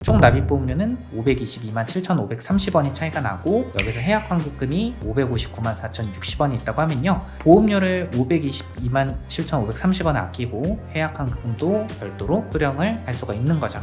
총 납입보험료는 522만 7,530원이 차이가 나고, 여기서 해약환급금이 559만 4,060원이 있다고 하면요, 보험료를 522만 7,530원을 아끼고 해약환급금도 별도로 수령을 할 수가 있는 거죠.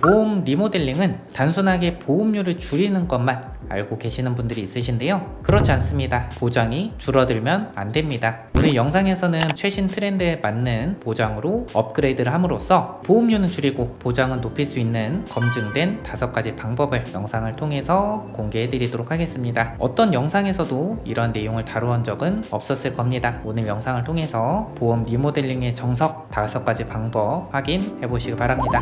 보험 리모델링은 단순하게 보험료를 줄이는 것만 알고 계시는 분들이 있으신데요, 그렇지 않습니다. 보장이 줄어들면 안 됩니다. 오늘 영상에서는 최신 트렌드에 맞는 보장으로 업그레이드를 함으로써 보험료는 줄이고 보장은 높일 수 있는 검증된 5가지 방법을 영상을 통해서 공개해 드리도록 하겠습니다. 어떤 영상에서도 이런 내용을 다루은 적은 없었을 겁니다. 오늘 영상을 통해서 보험 리모델링의 정석 5가지 방법 확인해 보시기 바랍니다.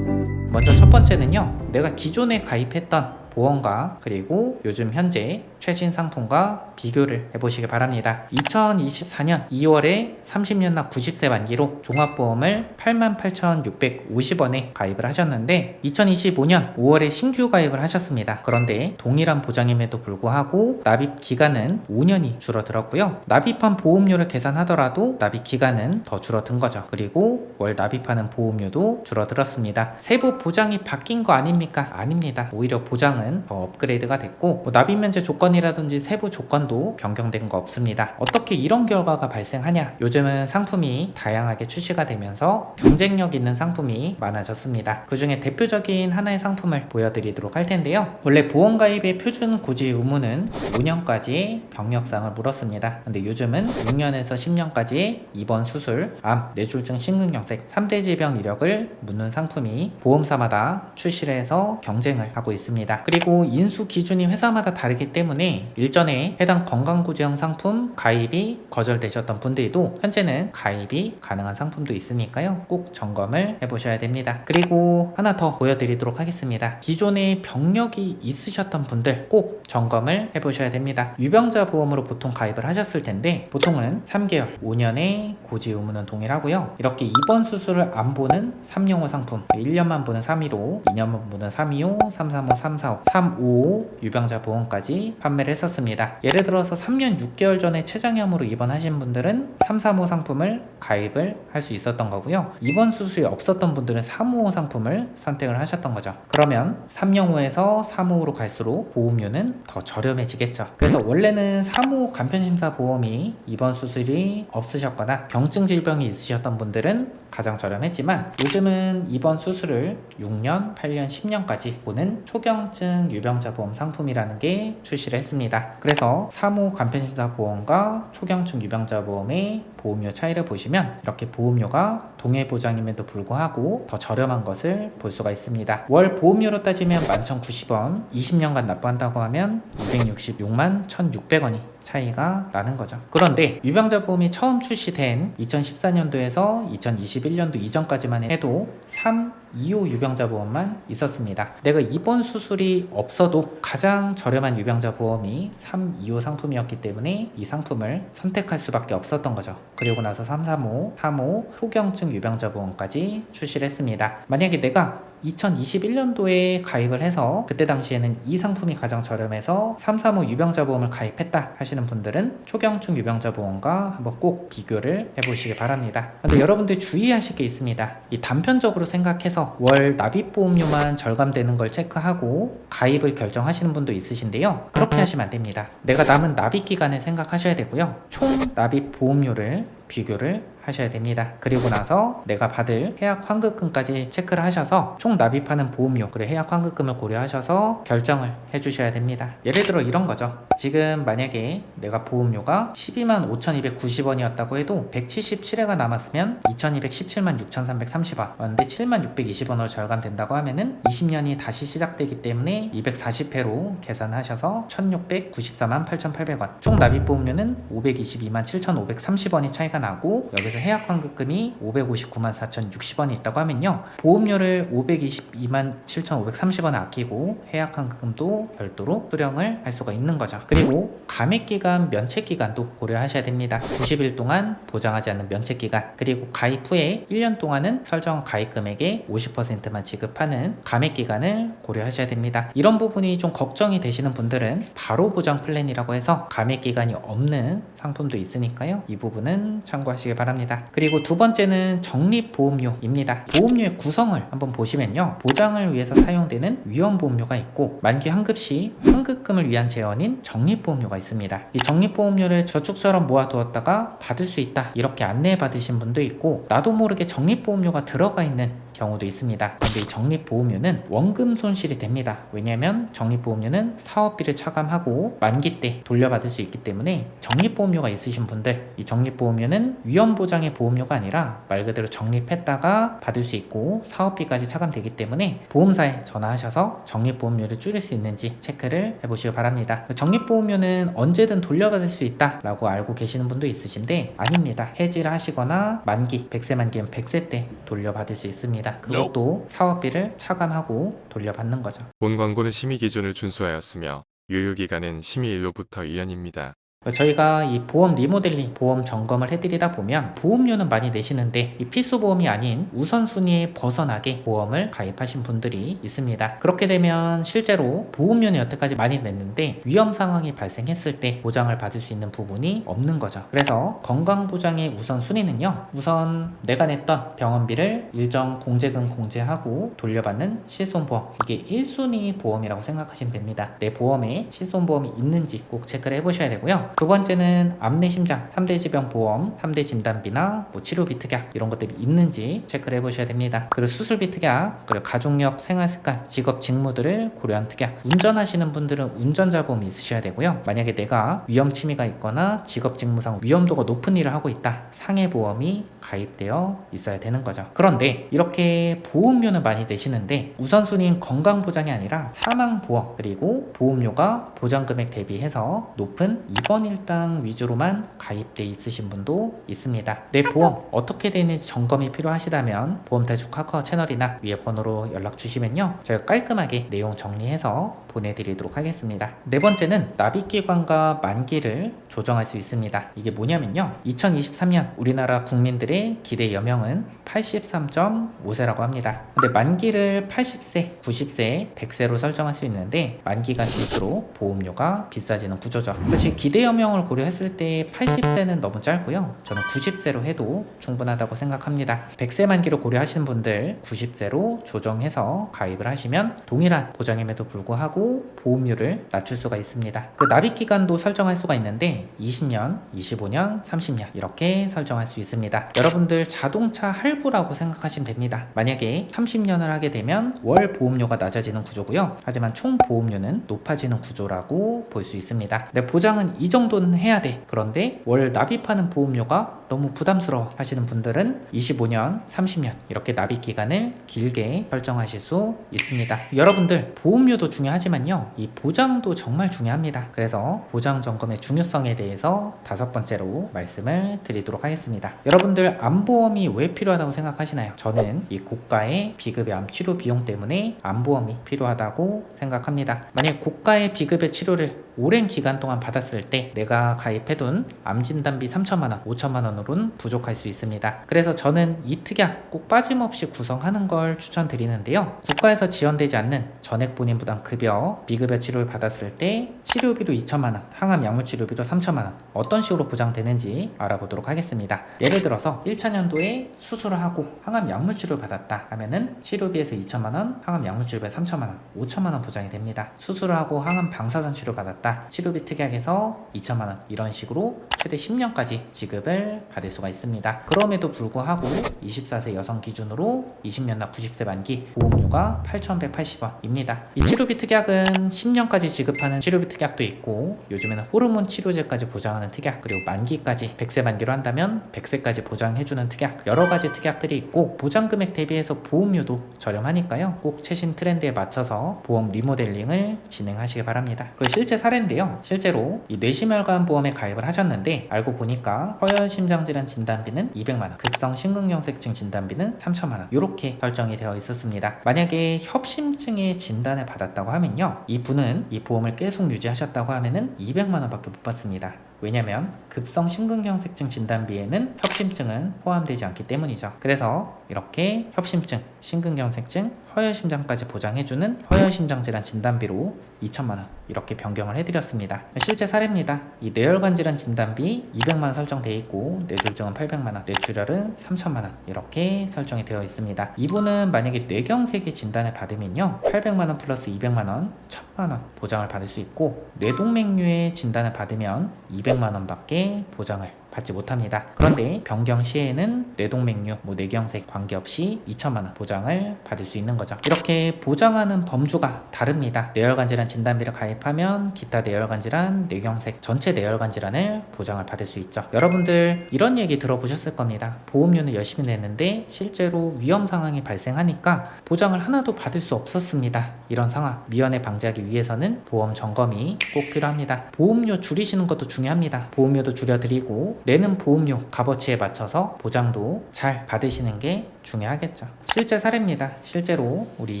먼저 첫 번째는요, 내가 기존에 가입했던 보험과 그리고 요즘 현재 최신 상품과 비교를 해보시기 바랍니다. 2024년 2월에 30년 납 90세 만기로 종합보험을 88,650원에 가입을 하셨는데, 2025년 5월에 신규 가입을 하셨습니다. 그런데 동일한 보장임에도 불구하고 납입 기간은 5년이 줄어들었고요, 납입한 보험료를 계산하더라도 납입 기간은 더 줄어든 거죠. 그리고 월 납입하는 보험료도 줄어들었습니다. 세부 보장이 바뀐 거 아닙니까? 아닙니다. 오히려 보장은 더 업그레이드가 됐고, 납입 면제 조건이라든지 세부 조건도 변경된 거 없습니다. 어떻게 이런 결과가 발생하냐? 요즘은 상품이 다양하게 출시가 되면서 경쟁력 있는 상품이 많아졌습니다. 그 중에 대표적인 하나의 상품을 보여드리도록 할 텐데요, 원래 보험가입의 표준 고지 의무는 5년까지의 병력상을 물었습니다. 근데 요즘은 6년에서 10년까지의 입원 수술, 암, 뇌졸중, 심근경색 3대 질병 이력을 묻는 상품이 보험사마다 출시를 해서 경쟁을 하고 있습니다. 그리고 인수 기준이 회사마다 다르기 때문에 일전에 해당 건강보장 상품 가입이 거절되셨던 분들도 현재는 가입이 가능한 상품도 있으니까요, 꼭 점검을 해보셔야 됩니다. 그리고 하나 더 보여드리도록 하겠습니다. 기존에 병력이 있으셨던 분들 꼭 점검을 해보셔야 됩니다. 유병자 보험으로 보통 가입을 하셨을 텐데, 보통은 3개월, 5년의 고지 의무는 동일하고요, 이렇게 입원 수술을 안 보는 3용호 상품, 1년만 보는 315, 2년만 보는 325, 335, 345, 355 유병자 보험까지 판매를 했었습니다. 예를 들어서 3년 6개월 전에 췌장염으로 입원하신 분들은 335 상품을 가입을 할 수 있었던 거고요, 입원 수술이 없었던 분들은 355 상품을 선택을 하셨던 거죠. 그러면 3용호에서 355로 갈수록 보험료는 더 저렴해지겠죠. 그래서 원래는 355 간편심사 보험이 입원 수술이 없으셨거나 경증 질병이 있으셨던 분들은 가장 저렴했지만, 요즘은 입원 수술을 6년, 8년, 10년까지 보는 초경증 유병자 보험 상품이라는 게 출시를 했습니다. 그래서 3호 간편심사 보험과 초경증 유병자 보험의 보험료 차이를 보시면 이렇게 보험료가 동일 보장임에도 불구하고 더 저렴한 것을 볼 수가 있습니다. 월 보험료로 따지면 11,090원, 20년간 납부한다고 하면 266만 1,600원이 차이가 나는 거죠. 그런데 유병자 보험이 처음 출시된 2014년도에서 2021년도 이전까지만 해도 325 유병자 보험만 있었습니다. 내가 입원 수술이 없어도 가장 저렴한 유병자 보험이 325 상품이었기 때문에 이 상품을 선택할 수밖에 없었던 거죠. 그리고 나서 335, 35 초경증 유병자 보험까지 출시를 했습니다. 만약에 내가 2021년도에 가입을 해서 그때 당시에는 이 상품이 가장 저렴해서 335 유병자 보험을 가입했다 하시는 분들은 초경증 유병자 보험과 한번 꼭 비교를 해보시기 바랍니다. 근데 여러분들 주의하실 게 있습니다. 이 단편적으로 생각해서 월 납입 보험료만 절감되는 걸 체크하고 가입을 결정하시는 분도 있으신데요, 그렇게 하시면 안 됩니다. 내가 남은 납입 기간을 생각하셔야 되고요, 총 납입 보험료를 비교를 하셔야 됩니다. 그리고 나서 내가 받을 해약 환급금까지 체크를 하셔서 총 납입하는 보험료 그리고 해약 환급금을 고려하셔서 결정을 해주셔야 됩니다. 예를 들어 이런 거죠. 지금 만약에 내가 보험료가 12만 5,290원이었다고 해도 177회가 남았으면 2,217만 6,330원 근데 7만 620원으로 절감된다고 하면은 20년이 다시 시작되기 때문에 240회로 계산하셔서 1,694만 8,800원, 총 납입 보험료는 522만 7,530원이 차이가 나고, 여기서 그래서 해약 환급금이 559만 4,060원이 있다고 하면요, 보험료를 522만 7,530원 아끼고 해약 환급금도 별도로 수령을 할 수가 있는 거죠. 그리고 감액기간, 면책기간도 고려하셔야 됩니다. 90일 동안 보장하지 않는 면책기간, 그리고 가입 후에 1년 동안은 설정 가입금액의 50%만 지급하는 감액기간을 고려하셔야 됩니다. 이런 부분이 좀 걱정이 되시는 분들은 바로 보장 플랜이라고 해서 감액기간이 없는 상품도 있으니까요, 이 부분은 참고하시기 바랍니다. 그리고 두 번째는 적립보험료입니다. 보험료의 구성을 한번 보시면요, 보장을 위해서 사용되는 위험보험료가 있고, 만기 환급 시 환급금을 위한 재원인 적립보험료가 있습니다. 이 적립보험료를 저축처럼 모아두었다가 받을 수 있다, 이렇게 안내해 받으신 분도 있고, 나도 모르게 적립보험료가 들어가 있는 경우도 있습니다. 근데 이 적립보험료는 원금 손실이 됩니다. 왜냐하면 적립보험료는 사업비를 차감하고 만기 때 돌려받을 수 있기 때문에, 적립보험료가 있으신 분들, 이 적립보험료는 위험보장의 보험료가 아니라 말 그대로 적립했다가 받을 수 있고 사업비까지 차감되기 때문에 보험사에 전화하셔서 적립보험료를 줄일 수 있는지 체크를 해보시기 바랍니다. 적립보험료는 언제든 돌려받을 수 있다 라고 알고 계시는 분도 있으신데, 아닙니다. 해지를 하시거나 만기, 100세 만기면 100세 때 돌려받을 수 있습니다. 그것도 사업비를 차감하고 돌려받는 거죠. 본 광고는 심의 기준을 준수하였으며 유효기간은 심의일로부터 1년입니다. 저희가 이 보험 리모델링, 보험 점검을 해드리다 보면 보험료는 많이 내시는데 이 필수보험이 아닌 우선순위에 벗어나게 보험을 가입하신 분들이 있습니다. 그렇게 되면 실제로 보험료는 여태까지 많이 냈는데 위험 상황이 발생했을 때 보장을 받을 수 있는 부분이 없는 거죠. 그래서 건강보장의 우선순위는요, 우선 내가 냈던 병원비를 일정 공제금 공제하고 돌려받는 실손보험, 이게 1순위 보험이라고 생각하시면 됩니다. 내 보험에 실손보험이 있는지 꼭 체크를 해보셔야 되고요. 두 번째는 암내심장, 3대 질병보험, 3대 진단비나 치료비 특약, 이런 것들이 있는지 체크를 해보셔야 됩니다. 그리고 수술비 특약, 그리고 가족력, 생활습관, 직업 직무들을 고려한 특약, 운전하시는 분들은 운전자 보험이 있으셔야 되고요. 만약에 내가 위험 침해가 있거나 직업 직무상 위험도가 높은 일을 하고 있다, 상해보험이 가입되어 있어야 되는 거죠. 그런데 이렇게 보험료는 많이 내시는데 우선순위인 건강보장이 아니라 사망보험, 그리고 보험료가 보장금액 대비해서 높은 입원일당 위주로만 가입돼 있으신 분도 있습니다. 내 보험 어떻게 되는지 점검이 필요하시다면 보험대출 카카오 채널이나 위에 번호로 연락 주시면요, 저희가 깔끔하게 내용 정리해서 보내드리도록 하겠습니다. 네 번째는 납입기간과 만기를 조정할 수 있습니다. 이게 뭐냐면요, 2023년 우리나라 국민들의 기대 여명은 83.5세라고 합니다. 근데 만기를 80세, 90세, 100세로 설정할 수 있는데 만기가 길수록 보험료가 비싸지는 구조죠. 사실 기대 여명을 고려했을 때 80세는 너무 짧고요, 저는 90세로 해도 충분하다고 생각합니다. 100세 만기를 고려하시는 분들 90세로 조정해서 가입을 하시면 동일한 보장임에도 불구하고 보험료를 낮출 수가 있습니다. 그 납입기간도 설정할 수가 있는데 20년, 25년, 30년 이렇게 설정할 수 있습니다. 여러분들 자동차 할부라고 생각하시면 됩니다. 만약에 30년을 하게 되면 월 보험료가 낮아지는 구조고요, 하지만 총 보험료는 높아지는 구조라고 볼 수 있습니다. 내 보장은 이 정도는 해야 돼, 그런데 월 납입하는 보험료가 너무 부담스러워 하시는 분들은 25년, 30년 이렇게 납입기간을 길게 설정하실 수 있습니다. 여러분들 보험료도 중요하지만요, 이 보장도 정말 중요합니다. 그래서 보장 점검의 중요성에 대해서 5번째로 말씀을 드리도록 하겠습니다. 여러분들 암보험이 왜 필요하다고 생각하시나요? 저는 이 고가의 비급여 암 치료 비용 때문에 암보험이 필요하다고 생각합니다. 만약 고가의 비급여 치료를 오랜 기간 동안 받았을 때 내가 가입해둔 암진단비 3천만원, 5천만원으로는 부족할 수 있습니다. 그래서 저는 이 특약 꼭 빠짐없이 구성하는 걸 추천드리는데요, 국가에서 지원되지 않는 전액 본인 부담 급여, 비급여 치료를 받았을 때 치료비로 2천만원, 항암 약물 치료비로 3천만원 어떤 식으로 보장되는지 알아보도록 하겠습니다. 예를 들어서 1차년도에 수술을 하고 항암 약물 치료를 받았다 하면은 치료비에서 2천만원, 항암 약물 치료비에서 3천만원, 5천만원 보장이 됩니다. 수술을 하고 항암 방사선 치료 받았다, 치료비 특약에서 2천만원, 이런 식으로 최대 10년까지 지급을 받을 수가 있습니다. 그럼에도 불구하고 24세 여성 기준으로 20년 나 90세 만기 보험료가 8,180원입니다. 이 치료비 특약은 10년까지 지급하는 치료비 특약도 있고, 요즘에는 호르몬 치료제까지 보장하는 특약, 그리고 만기까지 100세 만기로 한다면 100세까지 보장해주는 특약, 여러가지 특약들이 있고 보장금액 대비해서 보험료도 저렴하니까요, 꼭 최신 트렌드에 맞춰서 보험 리모델링을 진행하시기 바랍니다. 그 실제 사례인데요, 실제로 이 뇌심혈관 보험에 가입을 하셨는데 했는데 알고 보니까 허혈심장질환 진단비는 200만원, 급성 심근경색증 진단비는 3천만원 이렇게 설정이 되어 있었습니다. 만약에 협심증의 진단을 받았다고 하면요, 이 분은 이 보험을 계속 유지하셨다고 하면은 200만원밖에 못 받습니다. 왜냐면 급성 심근경색증 진단비에는 협심증은 포함되지 않기 때문이죠. 그래서 이렇게 협심증, 심근경색증, 허혈심장까지 보장해주는 허혈심장질환 진단비로 2천만원 이렇게 변경을 해드렸습니다. 실제 사례입니다. 이 뇌혈관 질환 진단비 200만원 설정되어 있고 뇌졸중은 800만원, 뇌출혈은 3천만원 이렇게 설정이 되어 있습니다. 이분은 만약에 뇌경색의 진단을 받으면요, 800만원 플러스 200만원 1000만원 보장을 받을 수 있고, 뇌동맥류의 진단을 받으면 200만원 밖에 보장을 받지 못합니다. 그런데 변경 시에는 뇌동맥류, 뇌경색 관계없이 2천만원 보장을 받을 수 있는 거죠. 이렇게 보장하는 범주가 다릅니다. 뇌혈관 질환 진단비를 가입하면 기타 뇌혈관 질환, 뇌경색, 전체 뇌혈관 질환을 보장을 받을 수 있죠. 여러분들 이런 얘기 들어보셨을 겁니다. 보험료는 열심히 냈는데 실제로 위험 상황이 발생하니까 보장을 하나도 받을 수 없었습니다. 이런 상황 미연에 방지하기 위해서는 보험 점검이 꼭 필요합니다. 보험료 줄이시는 것도 중요합니다. 보험료도 줄여드리고 내는 보험료 값어치에 맞춰서 보장도 잘 받으시는 게 중요하겠죠. 실제 사례입니다. 실제로 우리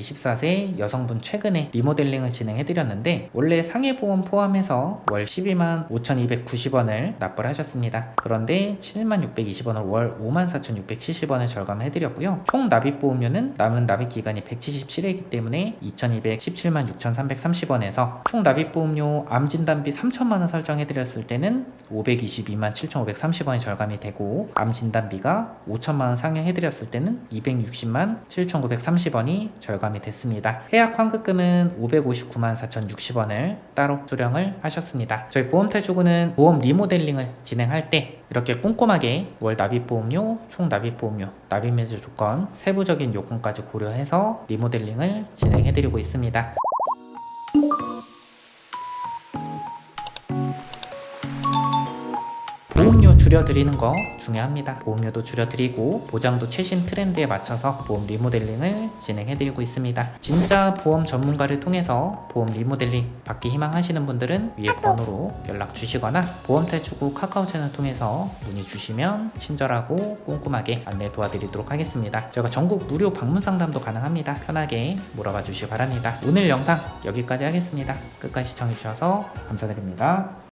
24세 여성분 최근에 리모델링을 진행해드렸는데, 원래 상해보험 포함해서 월 12만 5,290원을 납부를 하셨습니다. 그런데 7만 620원을 월 5만 4,670원을 절감해드렸고요. 총 납입보험료는 남은 납입기간이 177회이기 때문에 2,217만 6,330원에서 총 납입보험료 암진단비 3천만원 설정해드렸을 때는 522만 7,530원이 절감이 되고, 암진단비가 5천만원 상향해드렸을 때는 260만 7,930원이 절감이 됐습니다. 해약 환급금은 559만 4,060원을 따로 수령을 하셨습니다. 저희 보험탈주구는 보험 리모델링을 진행할 때 이렇게 꼼꼼하게 월 납입보험료, 총 납입보험료, 납입매수 조건, 세부적인 요건까지 고려해서 리모델링을 진행해드리고 있습니다. 보험료 줄여드리는 거 중요합니다. 보험료도 줄여드리고 보장도 최신 트렌드에 맞춰서 보험 리모델링을 진행해드리고 있습니다. 진짜 보험 전문가를 통해서 보험 리모델링 받기 희망하시는 분들은 위에 번호로 연락 주시거나 보험탈출구 카카오 채널 통해서 문의 주시면 친절하고 꼼꼼하게 안내 도와드리도록 하겠습니다. 저희가 전국 무료 방문 상담도 가능합니다. 편하게 물어봐 주시기 바랍니다. 오늘 영상 여기까지 하겠습니다. 끝까지 시청해주셔서 감사드립니다.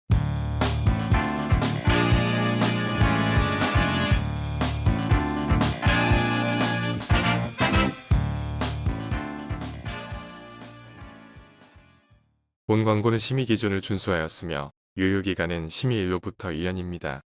본 광고는 심의 기준을 준수하였으며 유효기간은 심의일로부터 1년입니다.